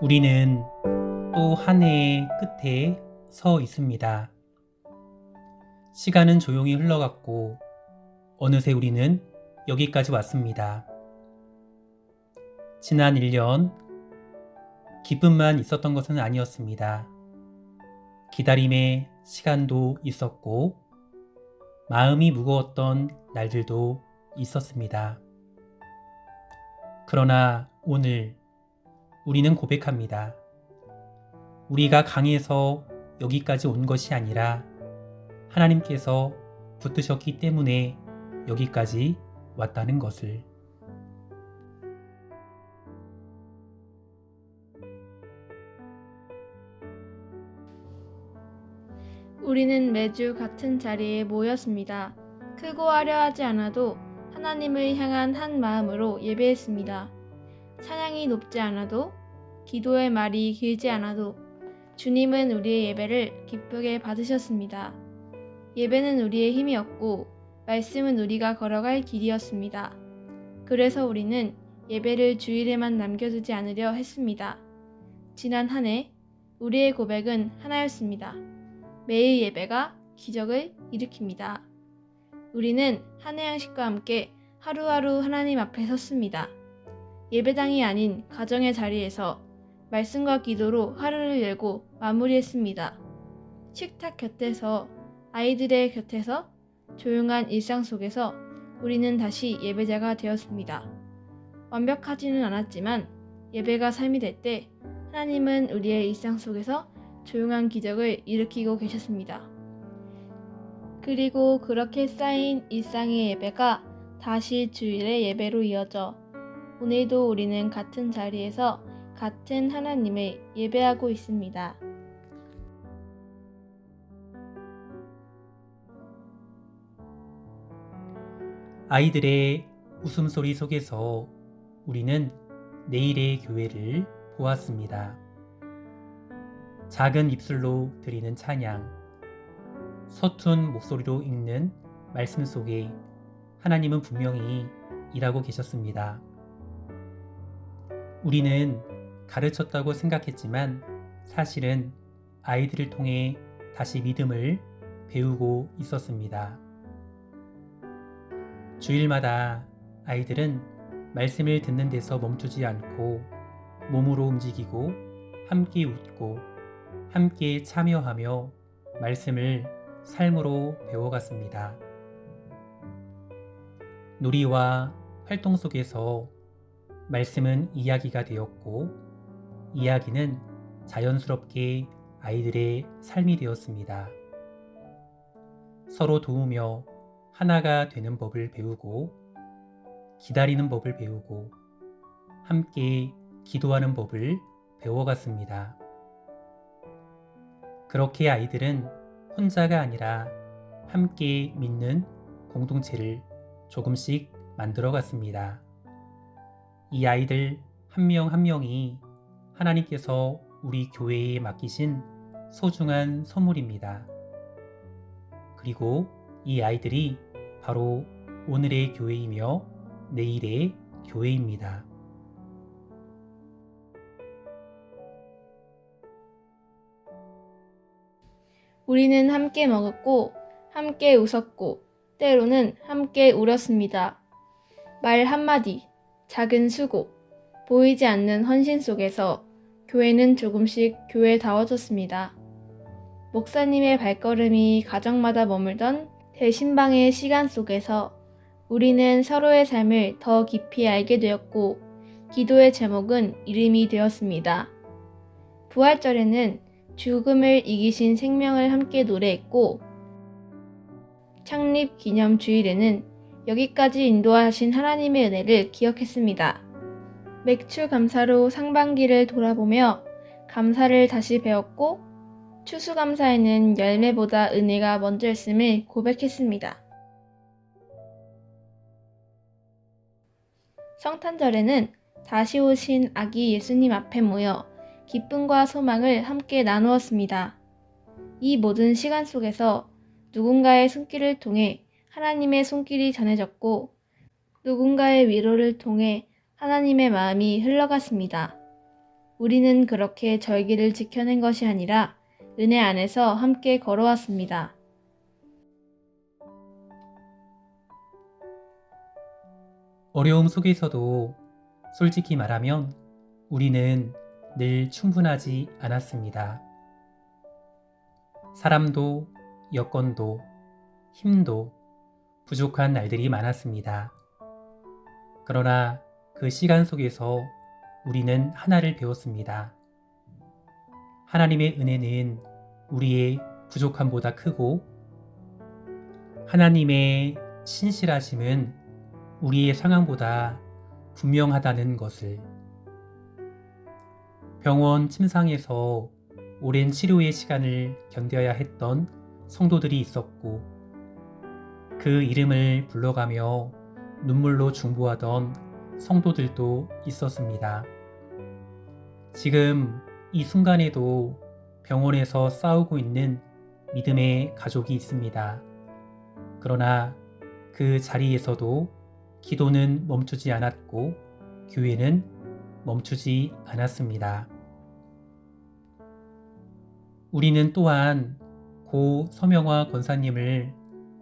우리는 또 한 해의 끝에 서 있습니다. 시간은 조용히 흘러갔고 어느새 우리는 여기까지 왔습니다. 지난 1년 기쁨만 있었던 것은 아니었습니다. 기다림의 시간도 있었고 마음이 무거웠던 날들도 있었습니다. 그러나 오늘 우리는 고백합니다. 우리가 강해서 여기까지 온 것이 아니라 하나님께서 붙드셨기 때문에 여기까지 왔다는 것을. 우리는 매주 같은 자리에 모였습니다. 크고 화려하지 않아도 하나님을 향한 한 마음으로 예배했습니다. 찬양이 높지 않아도, 기도의 말이 길지 않아도 주님은 우리의 예배를 기쁘게 받으셨습니다. 예배는 우리의 힘이었고 말씀은 우리가 걸어갈 길이었습니다. 그래서 우리는 예배를 주일에만 남겨두지 않으려 했습니다. 지난 한 해 우리의 고백은 하나였습니다. 매일 예배가 기적을 일으킵니다. 우리는 한해양식과 함께 하루하루 하나님 앞에 섰습니다. 예배당이 아닌 가정의 자리에서 말씀과 기도로 하루를 열고 마무리했습니다. 식탁 곁에서, 아이들의 곁에서, 조용한 일상 속에서 우리는 다시 예배자가 되었습니다. 완벽하지는 않았지만 예배가 삶이 될 때 하나님은 우리의 일상 속에서 조용한 기적을 일으키고 계셨습니다. 그리고 그렇게 쌓인 일상의 예배가 다시 주일의 예배로 이어져 오늘도 우리는 같은 자리에서 같은 하나님을 예배하고 있습니다. 아이들의 웃음소리 속에서 우리는 내일의 교회를 보았습니다. 작은 입술로 드리는 찬양, 서툰 목소리로 읽는 말씀 속에 하나님은 분명히 일하고 계셨습니다. 우리는 가르쳤다고 생각했지만 사실은 아이들을 통해 다시 믿음을 배우고 있었습니다. 주일마다 아이들은 말씀을 듣는 데서 멈추지 않고 몸으로 움직이고 함께 웃고 함께 참여하며 말씀을 삶으로 배워갔습니다. 놀이와 활동 속에서 말씀은 이야기가 되었고 이야기는 자연스럽게 아이들의 삶이 되었습니다. 서로 도우며 하나가 되는 법을 배우고 기다리는 법을 배우고 함께 기도하는 법을 배워갔습니다. 그렇게 아이들은 혼자가 아니라 함께 믿는 공동체를 조금씩 만들어갔습니다. 이 아이들 한 명 한 명이 하나님께서 우리 교회에 맡기신 소중한 선물입니다. 그리고 이 아이들이 바로 오늘의 교회이며 내일의 교회입니다. 우리는 함께 먹었고, 함께 웃었고, 때로는 함께 울었습니다. 말 한마디, 작은 수고, 보이지 않는 헌신 속에서 교회는 조금씩 교회다워졌습니다. 목사님의 발걸음이 가정마다 머물던 대신방의 시간 속에서 우리는 서로의 삶을 더 깊이 알게 되었고, 기도의 제목은 이름이 되었습니다. 부활절에는 죽음을 이기신 생명을 함께 노래했고, 창립 기념 주일에는 여기까지 인도하신 하나님의 은혜를 기억했습니다. 맥주 감사로 상반기를 돌아보며 감사를 다시 배웠고, 추수감사에는 열매보다 은혜가 먼저였음을 고백했습니다. 성탄절에는 다시 오신 아기 예수님 앞에 모여 기쁨과 소망을 함께 나누었습니다. 이 모든 시간 속에서 누군가의 손길을 통해 하나님의 손길이 전해졌고 누군가의 위로를 통해 하나님의 마음이 흘러갔습니다. 우리는 그렇게 절기를 지켜낸 것이 아니라 은혜 안에서 함께 걸어왔습니다. 어려움 속에서도 솔직히 말하면 우리는 늘 충분하지 않았습니다. 사람도, 여건도, 힘도 부족한 날들이 많았습니다. 그러나 그 시간 속에서 우리는 하나를 배웠습니다. 하나님의 은혜는 우리의 부족함보다 크고 하나님의 신실하심은 우리의 상황보다 분명하다는 것을. 병원 침상에서 오랜 치료의 시간을 견뎌야 했던 성도들이 있었고 그 이름을 불러가며 눈물로 중보하던 성도들도 있었습니다. 지금 이 순간에도 병원에서 싸우고 있는 믿음의 가족이 있습니다. 그러나 그 자리에서도 기도는 멈추지 않았고 교회는 멈추지 않았습니다. 우리는 또한 고 서명화 권사님을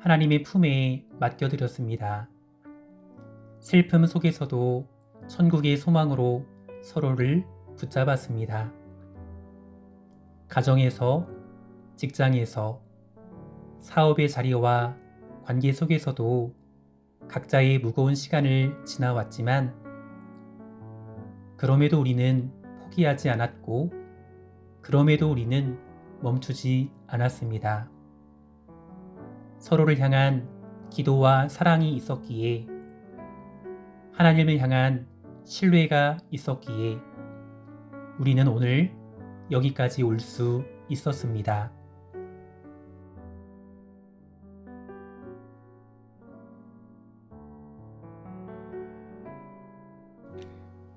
하나님의 품에 맡겨드렸습니다. 슬픔 속에서도 천국의 소망으로 서로를 붙잡았습니다. 가정에서, 직장에서, 사업의 자리와 관계 속에서도 각자의 무거운 시간을 지나왔지만 그럼에도 우리는 포기하지 않았고 그럼에도 우리는 멈추지 않았습니다. 서로를 향한 기도와 사랑이 있었기에 하나님을 향한 신뢰가 있었기에 우리는 오늘 여기까지 올 수 있었습니다.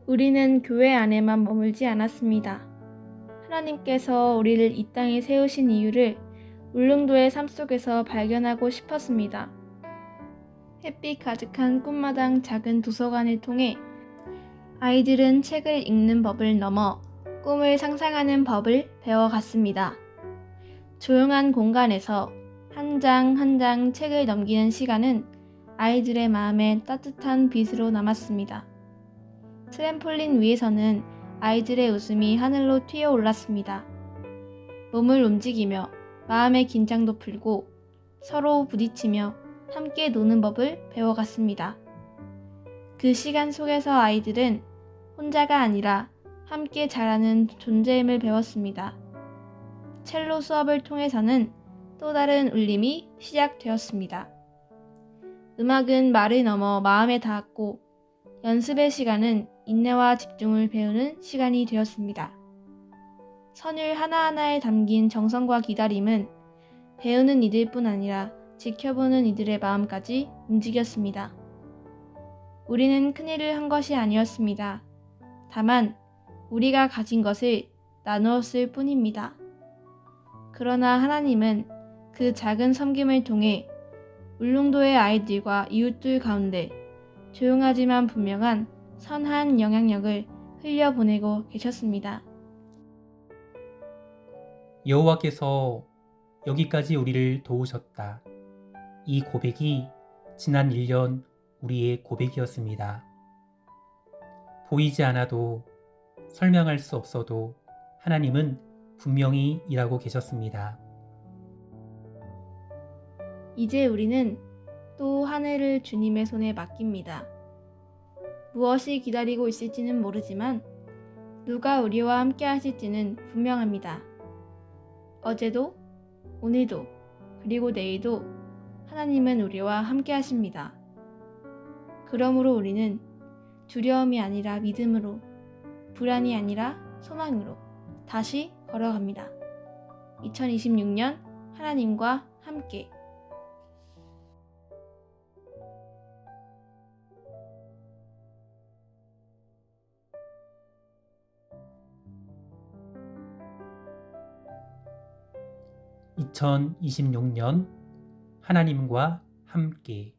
우리는 교회 안에만 머물지 않았습니다. 하나님께서 우리를 이 땅에 세우신 이유를 울릉도의 삶 속에서 발견하고 싶었습니다. 햇빛 가득한 꿈마당 작은 도서관을 통해 아이들은 책을 읽는 법을 넘어 꿈을 상상하는 법을 배워갔습니다. 조용한 공간에서 한 장 한 장 책을 넘기는 시간은 아이들의 마음에 따뜻한 빛으로 남았습니다. 트램폴린 위에서는 아이들의 웃음이 하늘로 튀어올랐습니다. 몸을 움직이며 마음의 긴장도 풀고 서로 부딪히며 함께 노는 법을 배워갔습니다. 그 시간 속에서 아이들은 혼자가 아니라 함께 자라는 존재임을 배웠습니다. 첼로 수업을 통해서는 또 다른 울림이 시작되었습니다. 음악은 말을 넘어 마음에 닿았고 연습의 시간은 인내와 집중을 배우는 시간이 되었습니다. 선율 하나하나에 담긴 정성과 기다림은 배우는 이들뿐 아니라 지켜보는 이들의 마음까지 움직였습니다. 우리는 큰일을 한 것이 아니었습니다. 다만 우리가 가진 것을 나누었을 뿐입니다. 그러나 하나님은 그 작은 섬김을 통해 울릉도의 아이들과 이웃들 가운데 조용하지만 분명한 선한 영향력을 흘려보내고 계셨습니다. 여호와께서 여기까지 우리를 도우셨다. 이 고백이 지난 1년 우리의 고백이었습니다. 보이지 않아도 설명할 수 없어도 하나님은 분명히 일하고 계셨습니다. 이제 우리는 또 한 해를 주님의 손에 맡깁니다. 무엇이 기다리고 있을지는 모르지만 누가 우리와 함께 하실지는 분명합니다. 어제도, 오늘도, 그리고 내일도 하나님은 우리와 함께 하십니다. 그러므로 우리는 두려움이 아니라 믿음으로, 불안이 아니라 소망으로 다시 걸어갑니다. 2026년 하나님과 함께. (2026년) 하나님과 함께.